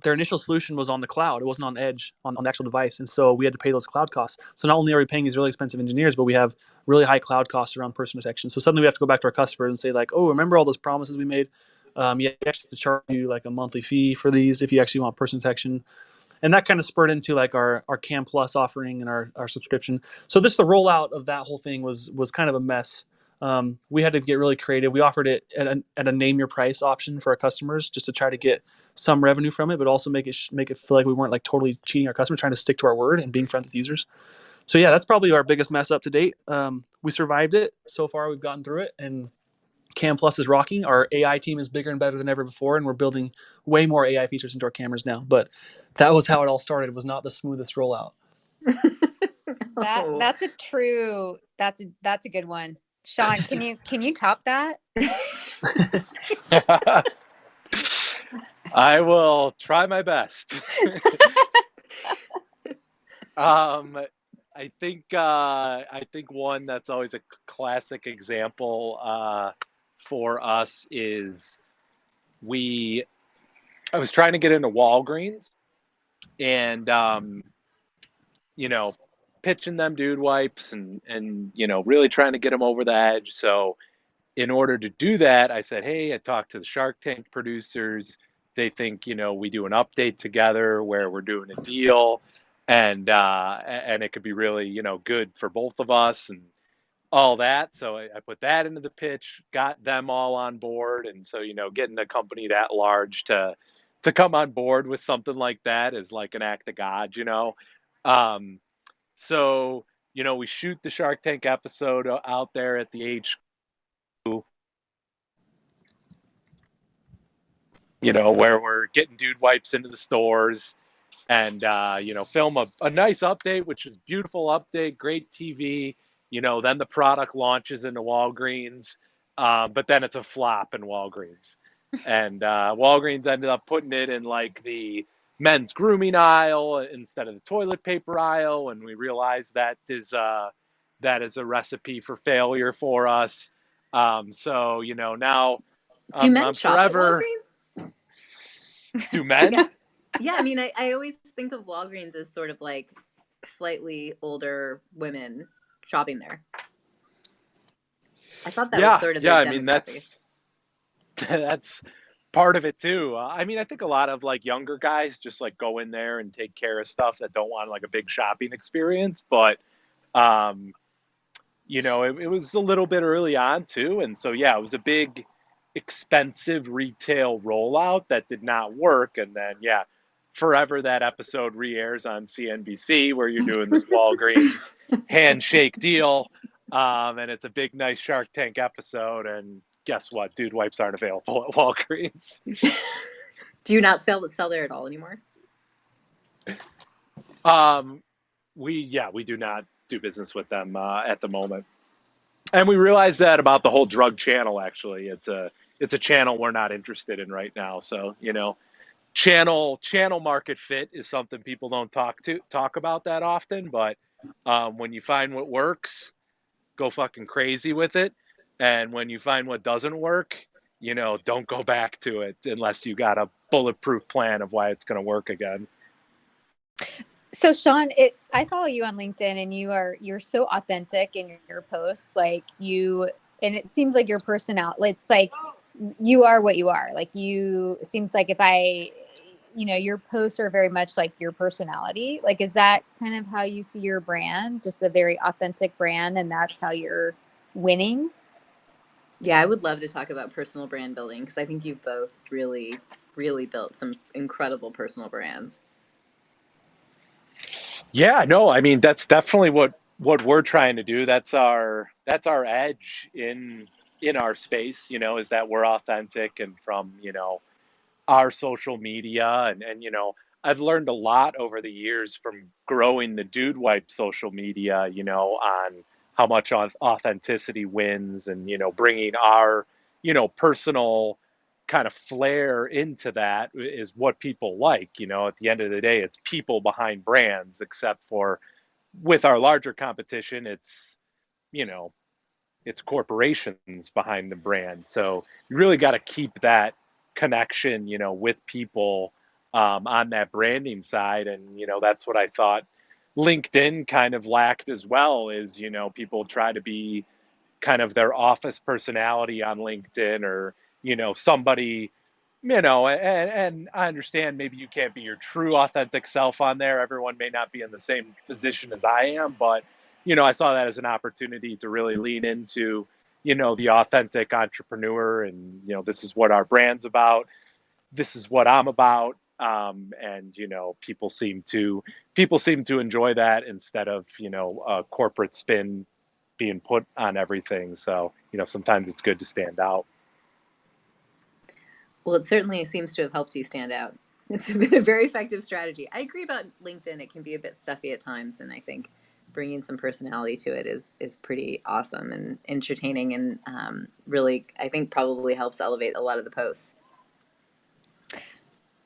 their initial solution was on the cloud. It wasn't on edge on the actual device. And so we had to pay those cloud costs. So not only are we paying these really expensive engineers, but we have really high cloud costs around person detection. So suddenly we have to go back to our customers and say like, oh, remember all those promises we made? Yeah, we actually have to charge you like a monthly fee for these if you actually want person detection. And that kind of spurred into like our Cam Plus offering and our subscription. So the rollout of that whole thing was kind of a mess. We had to get really creative. We offered it at a name your price option for our customers, just to try to get some revenue from it, but also make it feel like we weren't like totally cheating our customers, trying to stick to our word and being friends with users. So yeah, that's probably our biggest mess up to date. We survived it so far. We've gotten through it, and Cam Plus is rocking. Our AI team is bigger and better than ever before, and we're building way more AI features into our cameras now. But that was how it all started. It was not the smoothest rollout. That's a good one. Sean, can you top that? I will try my best. I think one that's always a classic example for us is I was trying to get into Walgreens, and pitching them dude wipes, and really trying to get them over the edge. So in order to do that, I said, hey, I talked to the Shark Tank producers. They think, we do an update together where we're doing a deal, and it could be really, good for both of us and all that. So I put that into the pitch, got them all on board. And so, getting a company that large to come on board with something like that is like an act of God. So, we shoot the Shark Tank episode out there at the HQ, where we're getting dude wipes into the stores, and, film a nice update, which is beautiful update, great TV. Then the product launches into Walgreens, but then it's a flop in Walgreens. And Walgreens ended up putting it in like the men's grooming aisle instead of the toilet paper aisle, and we realized that is a recipe for failure for us. So now Do men I'm shop at forever. Walgreens? Do men? Yeah. Yeah, I mean, I always think of Walgreens as sort of like slightly older women shopping there. I thought that was Yeah, sort of yeah. their I mean, demographic. that's part of it too. I mean, I think a lot of like younger guys just like go in there and take care of stuff that don't want like a big shopping experience. But um, it was a little bit early on too, and so yeah, it was a big, expensive retail rollout that did not work. And then yeah, forever that episode re-airs on CNBC where you're doing this Walgreens handshake deal, and it's a big, nice Shark Tank episode. And guess what? Dude wipes aren't available at Walgreens. Do you not sell there at all anymore? Um, we do not do business with them at the moment. And we realized that about the whole drug channel. Actually, it's a channel we're not interested in right now. So channel market fit is something people don't talk about that often. But when you find what works, go fucking crazy with it. And when you find what doesn't work, don't go back to it unless you got a bulletproof plan of why it's going to work again. So Sean, I follow you on LinkedIn, and you're so authentic in your posts. Like and it seems like your personality. It's like you are what you are. Like seems like your posts are very much like your personality. Like, is that kind of how you see your brand? Just a very authentic brand, and that's how you're winning? Yeah, I would love to talk about personal brand building because I think you've both really, really built some incredible personal brands. Yeah, no, I mean that's definitely what we're trying to do. That's our edge in our space, is that we're authentic and from, our social media and I've learned a lot over the years from growing the Dude Wipe social media, on how much authenticity wins and bringing our, personal kind of flair into that is what people like. At the end of the day, it's people behind brands, except for with our larger competition, you know, it's corporations behind the brand. So you really got to keep that connection, with people on that branding side. And, that's what I thought LinkedIn kind of lacked as well is, people try to be kind of their office personality on LinkedIn or, somebody, and I understand maybe you can't be your true authentic self on there. Everyone may not be in the same position as I am, but, I saw that as an opportunity to really lean into, the authentic entrepreneur and, this is what our brand's about. This is what I'm about. And, people seem to enjoy that instead of, a corporate spin being put on everything. So, sometimes it's good to stand out. Well, it certainly seems to have helped you stand out. It's been a very effective strategy. I agree about LinkedIn. It can be a bit stuffy at times, and I think bringing some personality to it is pretty awesome and entertaining, and really, I think probably helps elevate a lot of the posts.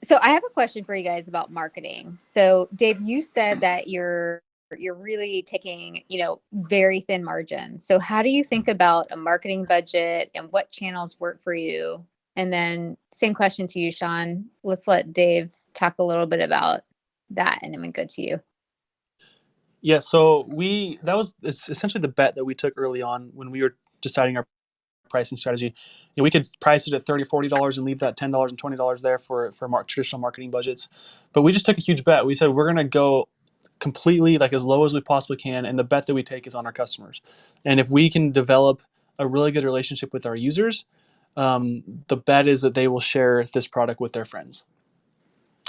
So I have a question for you guys about marketing. So Dave, you said that you're really taking, very thin margins. So how do you think about a marketing budget and what channels work for you? And then same question to you, Sean. Let's let Dave talk a little bit about that, and then we go to you. Yeah, so that was essentially the bet that we took early on when we were deciding our pricing strategy. We could price it at $30, $40 and leave that $10 and $20 there for traditional marketing budgets. But we just took a huge bet. We said we're going to go completely like as low as we possibly can, and the bet that we take is on our customers. And if we can develop a really good relationship with our users, the bet is that they will share this product with their friends.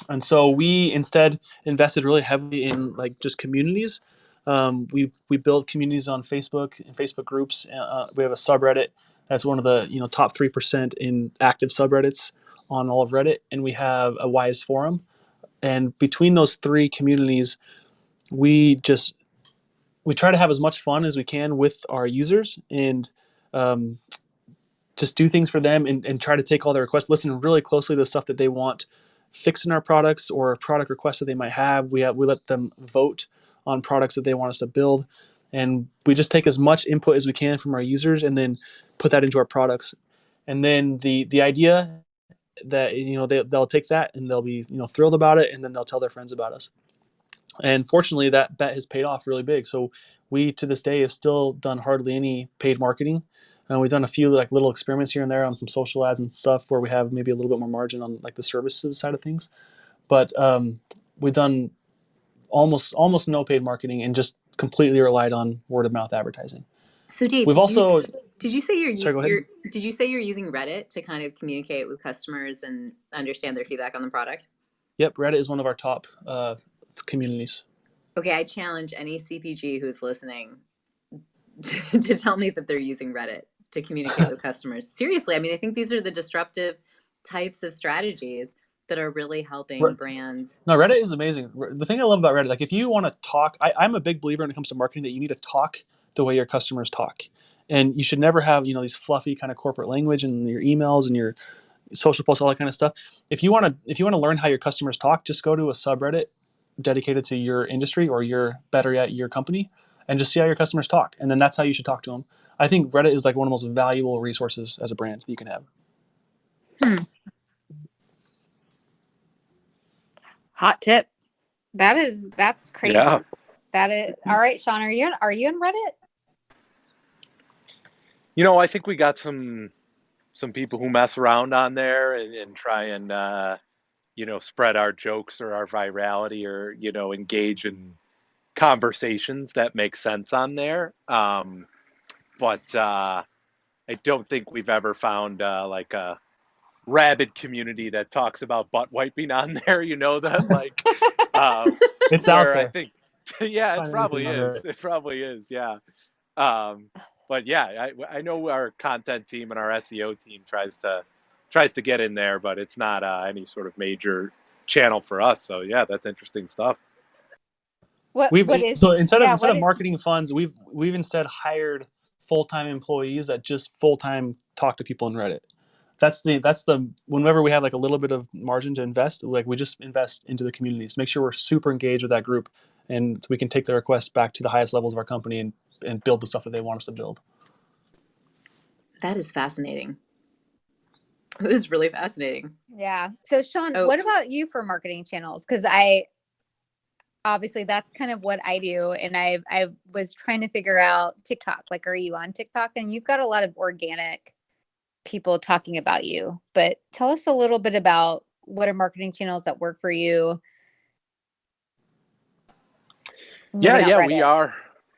And so we instead invested really heavily in like just communities. We build communities on Facebook and Facebook groups. We have a subreddit that's one of the top 3% in active subreddits on all of Reddit, and we have a Wise forum. And between those three communities, we try to have as much fun as we can with our users and just do things for them and try to take all their requests, listen really closely to the stuff that they want fixed in our products or product requests that they might have. We let them vote on products that they want us to build. And we just take as much input as we can from our users and then put that into our products. And then the idea that they'll take that and they'll be thrilled about it, and then they'll tell their friends about us. And fortunately, that bet has paid off really big. So we, to this day, have still done hardly any paid marketing. We've done a few like little experiments here and there on some social ads and stuff where we have maybe a little bit more margin on like the services side of things. But we've done almost no paid marketing and just completely relied on word of mouth advertising. So Dave, We've also did you say sorry, go ahead. did you say you're using Reddit to kind of communicate with customers and understand their feedback on the product? Yep, Reddit is one of our top communities. Okay, I challenge any CPG who's listening to tell me that they're using Reddit to communicate with customers. Seriously, I mean, I think these are the disruptive types of strategies that are really helping brands. No, Reddit is amazing. The thing I love about Reddit, like if you want to talk, I'm a big believer when it comes to marketing that you need to talk the way your customers talk. And you should never have, these fluffy kind of corporate language in your emails and your social posts, all that kind of stuff. If you want to learn how your customers talk, just go to a subreddit dedicated to your industry or better yet, your company, and just see how your customers talk. And then that's how you should talk to them. I think Reddit is like one of the most valuable resources as a brand that you can have. Hot tip. That's crazy. Yeah. That is all right, Sean. Are you in Reddit? I think we got some people who mess around on there and try and spread our jokes or our virality or engage in conversations that make sense on there. But I don't think we've ever found like a rabid community that talks about butt wiping on there. That like It's out there. I think yeah, it probably is. It probably is. Yeah. But yeah, I know our content team and our SEO team tries to get in there, but it's not any sort of major channel for us. So yeah, that's interesting stuff. Instead of marketing funds, we've instead hired full-time employees that just full-time talk to people in Reddit. That's the whenever we have like a little bit of margin to invest, like we just invest into the communities, make sure we're super engaged with that group, and we can take the requests back to the highest levels of our company and build the stuff that they want us to build. That is fascinating. It is really fascinating. Yeah. So Sean, what about you for marketing channels? Because obviously that's kind of what I do. And I was trying to figure out TikTok. Like, are you on TikTok? And you've got a lot of organic people talking about you, but tell us a little bit about what are marketing channels that work for you. Yeah,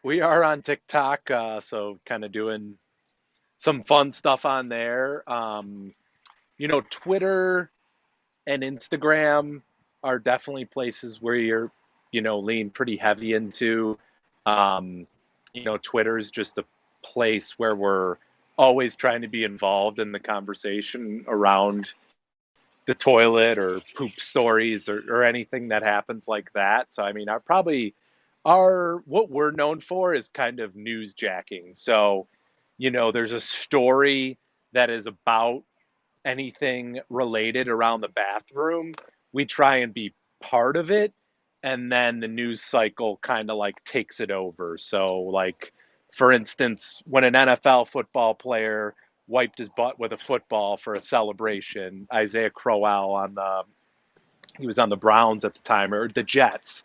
we are on TikTok. So kind of doing some fun stuff on there. Twitter and Instagram are definitely places where you're, lean pretty heavy into. Twitter is just a place where we're always trying to be involved in the conversation around the toilet or poop stories or anything that happens like that. So, I mean, what we're known for is kind of newsjacking. So, there's a story that is about anything related around the bathroom. We try and be part of it. And then the news cycle kind of like takes it over. So like, for instance, when an NFL football player wiped his butt with a football for a celebration, Isaiah Crowell he was on the Browns at the time, or the Jets.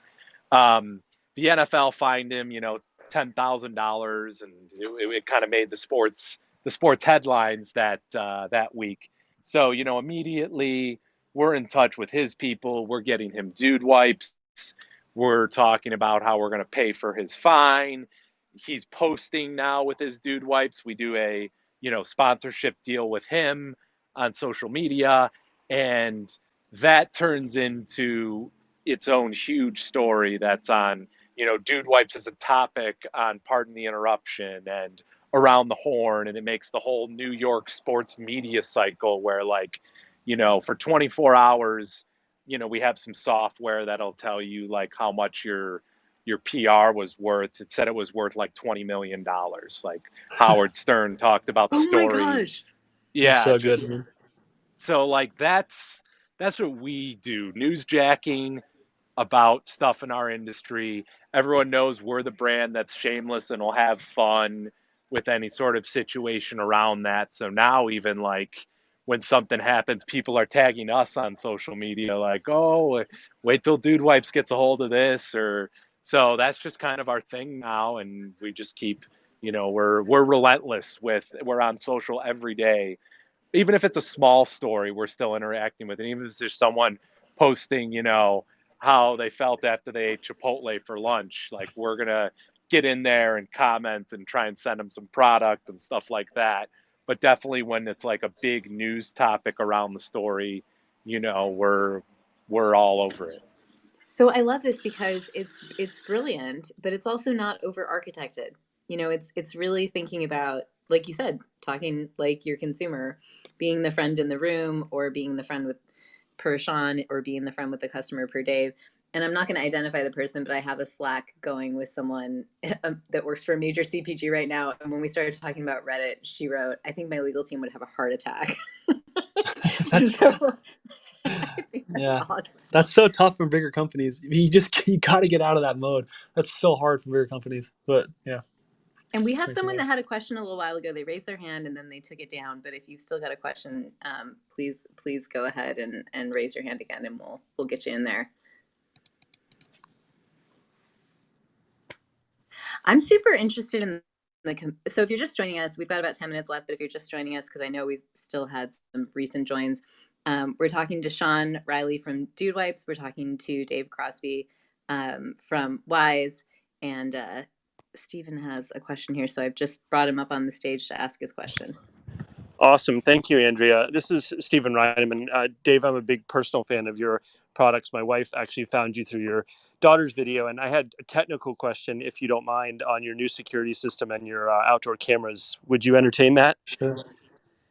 The NFL fined him, $10,000, and it kind of made the sports headlines that week. So, immediately we're in touch with his people. We're getting him dude wipes. We're talking about how we're going to pay for his fine. He's posting now with his dude wipes. We do a, sponsorship deal with him on social media, and that turns into its own huge story that's on, dude wipes as a topic on Pardon the Interruption and Around the Horn, and it makes the whole New York sports media cycle where like, for 24 hours, we have some software that'll tell you like how much your PR was worth. It said it was worth like $20 million. Like Howard Stern talked about the story. Oh my gosh. Yeah. So good. Man. So like that's what we do. Newsjacking, about stuff in our industry. Everyone knows we're the brand that's shameless and will have fun with any sort of situation around that. So now even like when something happens, people are tagging us on social media like, "Oh, wait till Dude Wipes gets a hold of this," or so that's just kind of our thing now, and we just keep, we're relentless with we're on social every day. Even if it's a small story, we're still interacting with it. Even if there's someone posting, how they felt after they ate Chipotle for lunch, like we're gonna get in there and comment and try and send them some product and stuff like that. But definitely when it's like a big news topic around the story, we're all over it. So I love this because it's brilliant, but it's also not over architected. It's really thinking about, like you said, talking like your consumer, being the friend in the room, or being the friend with per Sean, or being the friend with the customer per Dave. And I'm not going to identify the person, but I have a Slack going with someone that works for a major CPG right now. And when we started talking about Reddit, she wrote, "I think my legal team would have a heart attack." That's So I think that's yeah. awesome. That's so tough for bigger companies. You got to get out of that mode. That's so hard for bigger companies. But yeah. And we had someone that had a question a little while ago. They raised their hand and then they took it down. But if you've still got a question, please go ahead and raise your hand again, and we'll get you in there. I'm super interested in so if you're just joining us, we've got about 10 minutes left. But if you're just joining us, because I know we've still had some recent joins, we're talking to Sean Riley from Dude Wipes. We're talking to Dave Crosby from Wise, and Stephen has a question here, so I've just brought him up on the stage to ask his question. Awesome. Thank you, Andrea. This is Stephen Reineman. Dave, I'm a big personal fan of your products. My wife actually found you through your daughter's video, and I had a technical question, if you don't mind, on your new security system and your outdoor cameras. Would you entertain that? Sure.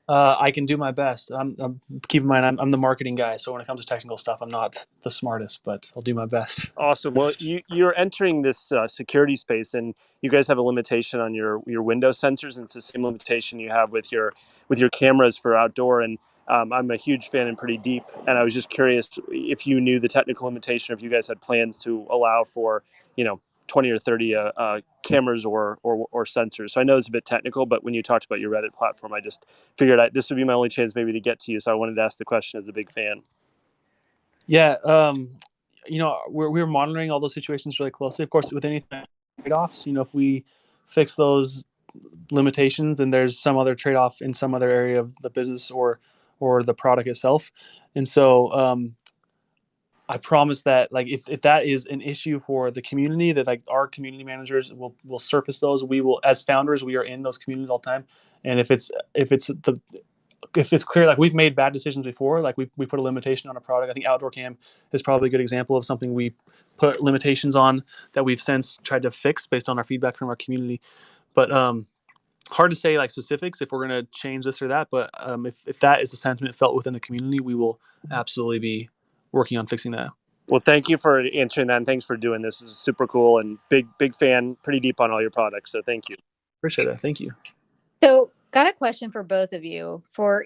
I can do my best. Keep in mind, I'm the marketing guy, so when it comes to technical stuff, I'm not the smartest, but I'll do my best. Awesome. Well, you're entering this security space, and you guys have a limitation on your window sensors, and it's the same limitation you have with your cameras for outdoor. And I'm a huge fan and pretty deep, and I was just curious if you knew the technical limitation, if you guys had plans to allow for 20 or 30 cameras or sensors. So I know it's a bit technical, but when you talked about your Reddit platform, I just figured this would be my only chance maybe to get to you. So I wanted to ask the question as a big fan. Yeah, we're monitoring all those situations really closely. Of course, with anything trade-offs, if we fix those limitations and there's some other trade-off in some other area of the business or the product itself. And so I promise that like if that is an issue for the community, that like our community managers will surface those. We will, as founders, we are in those communities all the time. And if it's clear, like we've made bad decisions before, like we put a limitation on a product. I think Outdoor Cam is probably a good example of something we put limitations on that we've since tried to fix based on our feedback from our community. But hard to say like specifics if we're going to change this or that. But if that is the sentiment felt within the community, we will absolutely be working on fixing that. Well, thank you for answering that, and thanks for doing this. This is super cool, and big fan, pretty deep on all your products. So thank you. Appreciate it. Thank you. So got a question for both of you. For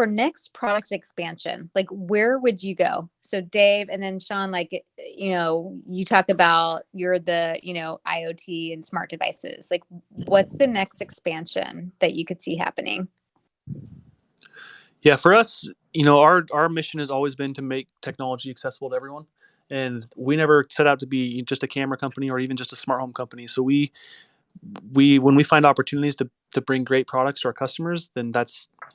next product expansion, like where would you go? So Dave and then Sean, like, you talk about you're the, IoT and smart devices. Like what's the next expansion that you could see happening? Yeah, for us, our mission has always been to make technology accessible to everyone. And we never set out to be just a camera company or even just a smart home company. So we when we find opportunities to bring great products to our customers, then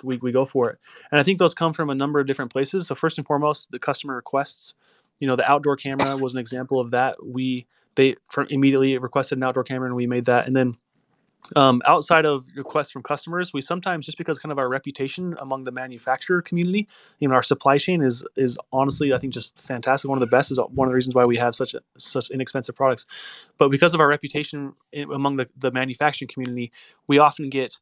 we go for it. And I think those come from a number of different places. So first and foremost, the customer requests. The outdoor camera was an example of that. They immediately requested an outdoor camera, and we made that. And then outside of requests from customers, we sometimes, just because kind of our reputation among the manufacturer community, our supply chain is honestly, I think, just fantastic. One of the best, is one of the reasons why we have such inexpensive products. But because of our reputation among the manufacturing community, we often get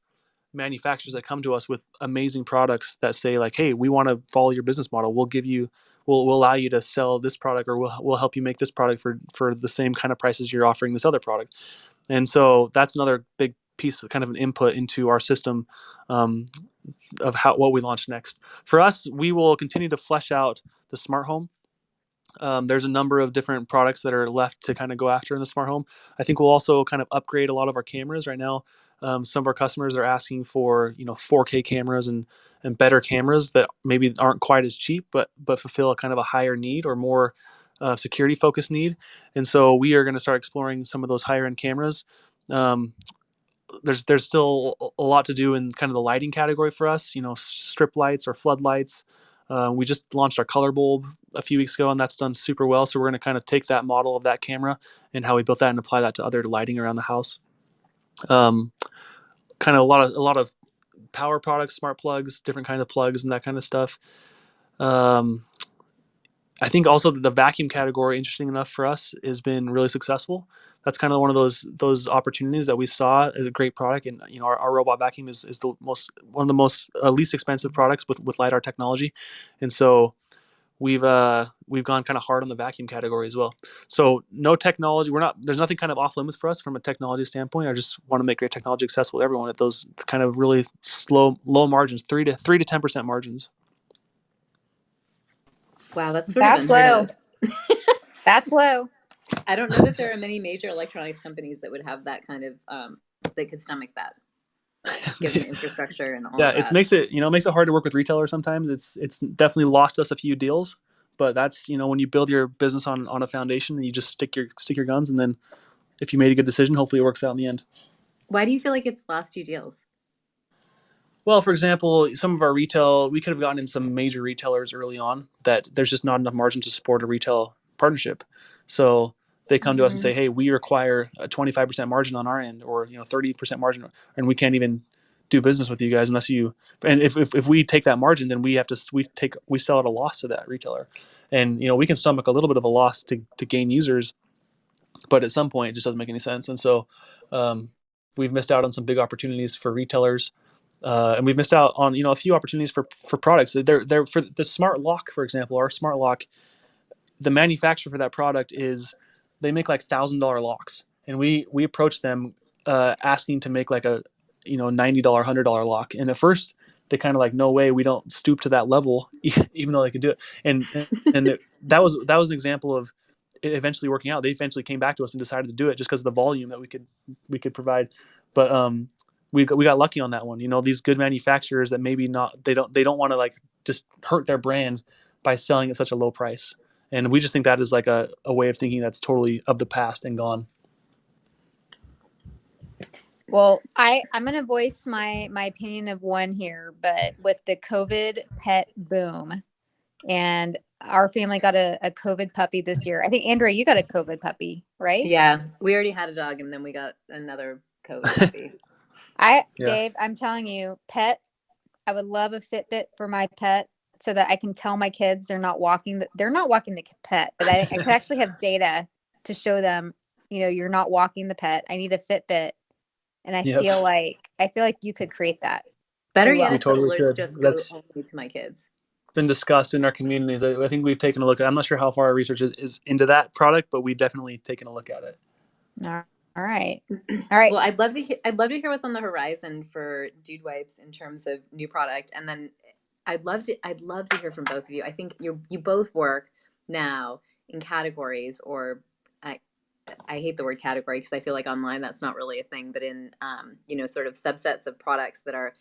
manufacturers that come to us with amazing products that say like, hey, we want to follow your business model. We'll allow you to sell this product, or we'll help you make this product for the same kind of prices you're offering this other product. And so that's another big piece of kind of an input into our system of what we launch next. For us, we will continue to flesh out the smart home. There's a number of different products that are left to kind of go after in the smart home. I think we'll also kind of upgrade a lot of our cameras right now. Some of our customers are asking for 4K cameras and better cameras that maybe aren't quite as cheap, but fulfill a kind of a higher need or more security focused need. And so we are going to start exploring some of those higher end cameras. Um, there's still a lot to do in kind of the lighting category for us. Strip lights or floodlights. We just launched our color bulb a few weeks ago, and that's done super well. So we're going to kind of take that model of that camera and how we built that and apply that to other lighting around the house. Kind of a lot of power products, smart plugs, different kinds of plugs, and that kind of stuff. I think also the vacuum category, interesting enough for us, has been really successful. That's kind of one of those opportunities that we saw as a great product. And our robot vacuum is one of the most least expensive products with lidar technology, and so we've gone kind of hard on the vacuum category as well. So no technology, there's nothing kind of off limits for us from a technology standpoint. I just want to make great technology accessible to everyone at those kind of really low margins, 3 to 10% margins. Wow, that's sort of unheard low. That's low. I don't know that there are many major electronics companies that would have that kind of that could stomach that, given the infrastructure and all. Yeah, of that. it makes it hard to work with retailers sometimes. It's definitely lost us a few deals, but that's when you build your business on a foundation and you just stick your guns, and then if you made a good decision, hopefully it works out in the end. Why do you feel like it's lost you deals? Well, for example, some of our retail, we could have gotten in some major retailers early on that there's just not enough margin to support a retail partnership. So they come to us and say, hey, we require a 25% margin on our end, or 30% margin, and we can't even do business with you guys unless you. And if we take that margin, then we sell at a loss to that retailer, and we can stomach a little bit of a loss to gain users, but at some point it just doesn't make any sense. And so we've missed out on some big opportunities for retailers. And we've missed out on a few opportunities for products. They're for the smart lock, for example. Our smart lock, the manufacturer for that product they make like $1,000 locks, and we approached them asking to make like a $90, $100 lock. And at first they kind of like, no way, we don't stoop to that level, even though they could do it. And that was an example of it eventually working out. They eventually came back to us and decided to do it just because of the volume that we could provide. But we got lucky on that one. These good manufacturers that maybe not, they don't want to like just hurt their brand by selling at such a low price. And we just think that is like a way of thinking that's totally of the past and gone. Well, I'm going to voice my opinion of one here, but with the COVID pet boom, and our family got a COVID puppy this year. I think, Andrea, you got a COVID puppy, right? Yeah, we already had a dog, and then we got another COVID puppy. Dave, I'm telling you, I would love a Fitbit for my pet so that I can tell my kids they're not walking the pet, but I could actually have data to show them, you're not walking the pet. I need a Fitbit. And I feel like you could create that. Better yet, if totally the alerts just go only to my kids. Been discussed in our communities. I think we've taken a look at it. I'm not sure how far our research is into that product, but we've definitely taken a look at it. All right. Well, I'd love to hear what's on the horizon for Dude Wipes in terms of new product, and then I'd love to hear from both of you. I think you both work now in categories, or I hate the word category because I feel like online that's not really a thing, but in sort of subsets of products that are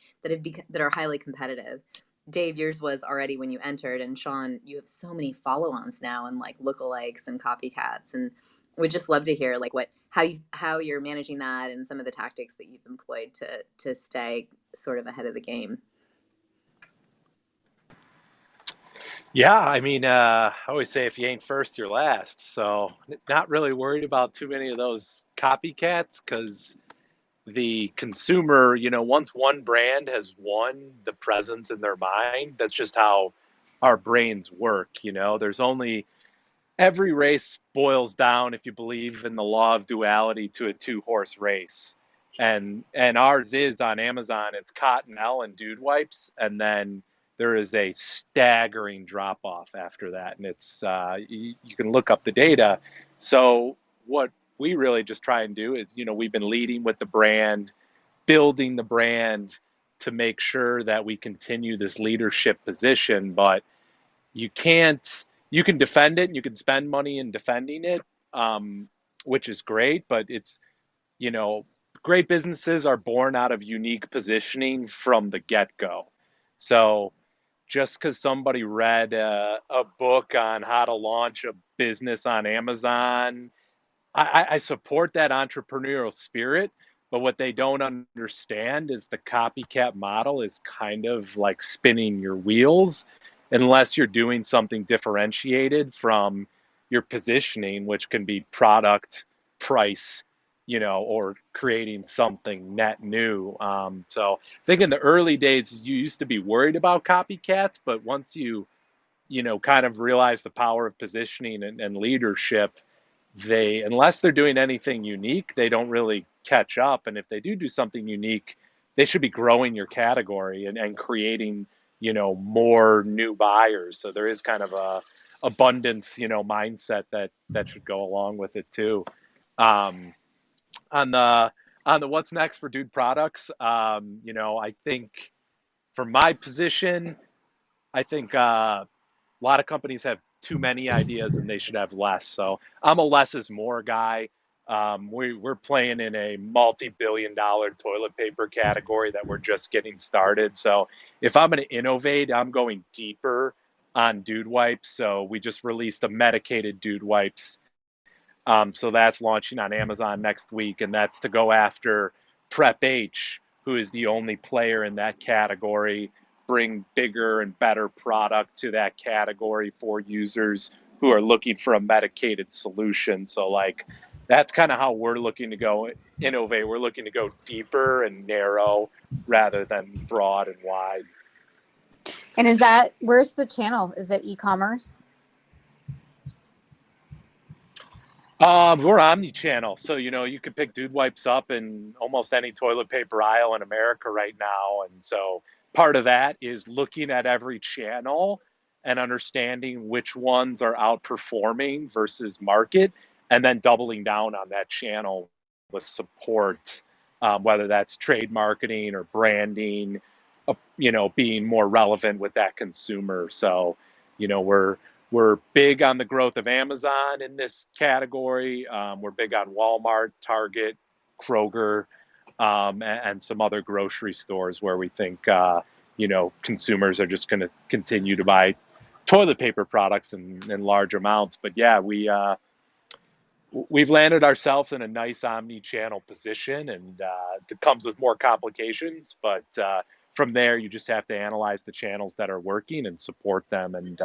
highly competitive. Dave, yours was already when you entered, and Sean, you have so many follow-ons now and like lookalikes and copycats, and we'd just love to hear like how you're managing that and some of the tactics that you've employed to stay sort of ahead of the game. Yeah, I mean, I always say if you ain't first, you're last. So not really worried about too many of those copycats because the consumer, once one brand has won the presence in their mind, that's just how our brains work. Every race boils down, if you believe in the law of duality, to a 2-horse race. And ours is on Amazon, it's Cottonelle and Dude Wipes. And then there is a staggering drop off after that. And it's, you can look up the data. So what we really just try and do is, we've been leading with the brand, building the brand to make sure that we continue this leadership position, but you can't you can defend it and you can spend money in defending it, which is great, but it's, you know, great businesses are born out of unique positioning from the get-go. So just because somebody read a book on how to launch a business on Amazon, I support that entrepreneurial spirit, but what they don't understand is the copycat model is kind of like spinning your wheels unless you're doing something differentiated from your positioning, which can be product, price, you know, or creating something net new. So I think in the early days, you used to be worried about copycats, but once you know, kind of realize the power of positioning and leadership, they, unless they're doing anything unique, they don't really catch up. And if they do something unique, they should be growing your category and creating, you know, more new buyers. So there is kind of a abundance, you know, mindset that should go along with it too. Um, on the what's next for Dude Products, you know, I think for my position, I think a lot of companies have too many ideas and they should have less. So I'm a less is more guy. We're playing in a multi-billion-dollar toilet paper category that we're just getting started. So if I'm going to innovate, I'm going deeper on Dude Wipes. So we just released a medicated Dude Wipes. So that's launching on Amazon next week, and that's to go after Prep H, who is the only player in that category, bring bigger and better product to that category for users who are looking for a medicated solution. So like that's kind of how we're looking to go innovate. We're looking to go deeper and narrow rather than broad and wide. And is that, where's the channel? Is it e-commerce? We're omni-channel, so you know you could pick Dude Wipes up in almost any toilet paper aisle in America right now, and so part of that is looking at every channel and understanding which ones are outperforming versus market, and then doubling down on that channel with support, whether that's trade marketing or branding, you know, being more relevant with that consumer. So, you know, we're big on the growth of Amazon in this category. We're big on Walmart, Target, Kroger, and some other grocery stores where we think, you know, consumers are just going to continue to buy toilet paper products in large amounts. But yeah, we've landed ourselves in a nice omni-channel position, and it comes with more complications. But from there, you just have to analyze the channels that are working and support them. And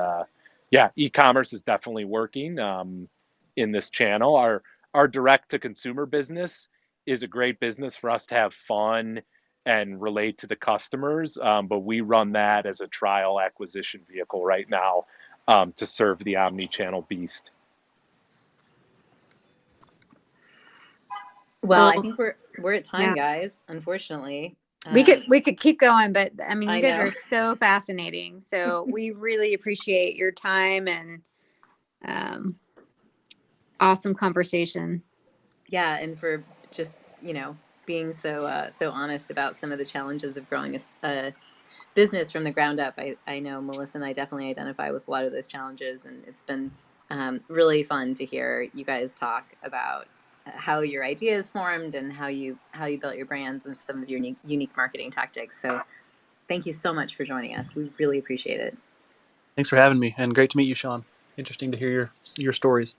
yeah, e-commerce is definitely working in this channel. Our direct to consumer business is a great business for us to have fun and relate to the customers, but we run that as a trial acquisition vehicle right now to serve the omni-channel beast. Well, I Well, think we're at time, yeah. guys, unfortunately. We could keep going, but I mean, you I guys know. are so fascinating. So we really appreciate your time and awesome conversation. Yeah, and for just, you know, being so so honest about some of the challenges of growing a business from the ground up. I know Melissa and I definitely identify with a lot of those challenges, and it's been really fun to hear you guys talk about how your ideas formed and how you built your brands and some of your unique marketing tactics. So thank you so much for joining us. We really appreciate it. Thanks for having me, and great to meet you, Sean. Interesting to hear your stories.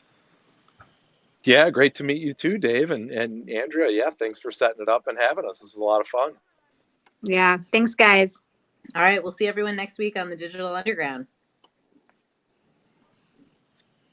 Yeah, great to meet you too, Dave and Andrea. Yeah, thanks for setting it up and having us. This was a lot of fun. Yeah. Thanks, guys. All right, we'll see everyone next week on the Digital Underground.